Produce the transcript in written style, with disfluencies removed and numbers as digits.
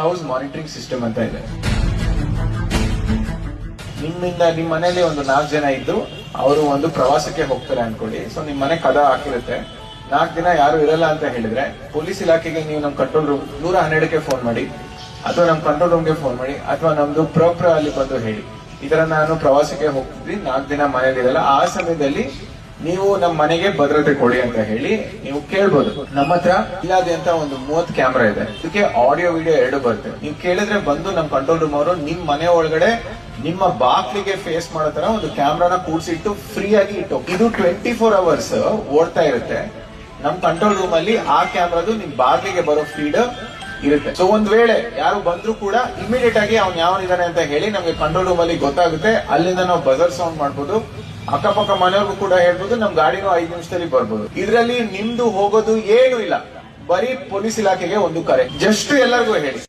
House monitoring system ಅಂತ ಇದೆ. ನಿಮ್ಮಿಂದ ನಿಮ್ ಮನೇಲಿ ಒಂದು 4 ಜನ ಇದ್ದು ಅವರು ಒಂದು ಪ್ರವಾಸಕ್ಕೆ ಹೋಗ್ತಾರೆ ಅನ್ಕೊಳ್ಳಿ. ಸೊ ನಿಮ್ ಮನೆ ಕದ ಹಾಕಿರುತ್ತೆ, 4 ದಿನ ಯಾರು ಇರಲ್ಲ ಅಂತ ಹೇಳಿದ್ರೆ ಪೊಲೀಸ್ ಇಲಾಖೆಗೆ ನೀವು ನಮ್ ಕಂಟ್ರೋಲ್ ರೂಮ್ 112ಕ್ಕೆ ಫೋನ್ ಮಾಡಿ, ಅಥವಾ ನಮ್ ಕಂಟ್ರೋಲ್ ರೂಮ್ಗೆ ಫೋನ್ ಮಾಡಿ, ಅಥವಾ ನಮ್ದು ಪ್ರೋಪ್ರ ಅಲ್ಲಿ ಬಂದು ಹೇಳಿ, ಈ ತರ ನಾನು ಪ್ರವಾಸಕ್ಕೆ ಹೋಗ್ತಿದ್ವಿ, 4 ದಿನ ಮನೇಲಿ ಇರಲ್ಲ, ಆ ಸಮಯದಲ್ಲಿ ನೀವು ನಮ್ಮ ಮನೆಗೆ ಭದ್ರತೆ ಕೊಡಿ ಅಂತ ಹೇಳಿ ನೀವು ಕೇಳ್ಬೋದು. ನಮ್ಮ ಹತ್ರ ಇಲ್ಲದೆ ಅಂತ ಒಂದು 30 ಕ್ಯಾಮ್ರಾ ಇದೆ. ಇದಕ್ಕೆ ಆಡಿಯೋ ವಿಡಿಯೋ 2 ಬರುತ್ತೆ. ನೀವು ಕೇಳಿದ್ರೆ ಬಂದು ನಮ್ ಕಂಟ್ರೋಲ್ ರೂಮ್ ಅವರು ನಿಮ್ ಮನೆ ಒಳಗಡೆ ನಿಮ್ಮ ಬಾಕ್ಲಿಗೆ ಫೇಸ್ ಮಾಡೋ ತರ ಒಂದು ಕ್ಯಾಮ್ರಾನ ಕೂಡ್ಸಿಟ್ಟು ಫ್ರೀ ಆಗಿ ಇಟ್ಟು, ಇದು 24 ಅವರ್ಸ್ ಓಡ್ತಾ ಇರುತ್ತೆ. ನಮ್ ಕಂಟ್ರೋಲ್ ರೂಮ್ ಅಲ್ಲಿ ಆ ಕ್ಯಾಮ್ರಾದು ನಿಮ್ ಬಾಗ್ಲಿಗೆ ಬರೋ ಫೀಡ್ ಇರುತ್ತೆ. ಸೊ ಒಂದ್ ವೇಳೆ ಯಾರು ಬಂದ್ರು ಕೂಡ ಇಮಿಡಿಯೇಟ್ ಆಗಿ ಅವ್ನು ಯಾವನಿದಾನೆ ಅಂತ ಹೇಳಿ ನಮ್ಗೆ ಕಂಟ್ರೋಲ್ ರೂಮ್ ಅಲ್ಲಿ ಗೊತ್ತಾಗುತ್ತೆ. ಅಲ್ಲಿಂದ ನಾವು ಬಜರ್ ಸೌಂಡ್ ಮಾಡ್ಬೋದು, ಅಕ್ಕಪಕ್ಕ ಮನೆಯವ್ರಿಗೂ ಕೂಡ ಹೇಳ್ಬೋದು, ನಮ್ ಗಾಡಿನೂ 5 ನಿಮಿಷದಲ್ಲಿ ಬರ್ಬೋದು. ಇದ್ರಲ್ಲಿ ನಿಮ್ದು ಹೋಗೋದು ಏನು ಇಲ್ಲ, ಬರೀ ಪೊಲೀಸ್ ಇಲಾಖೆಗೆ ಒಂದು ಕರೆ. ಜಸ್ಟ್ ಎಲ್ಲರಿಗೂ ಹೇಳಿ.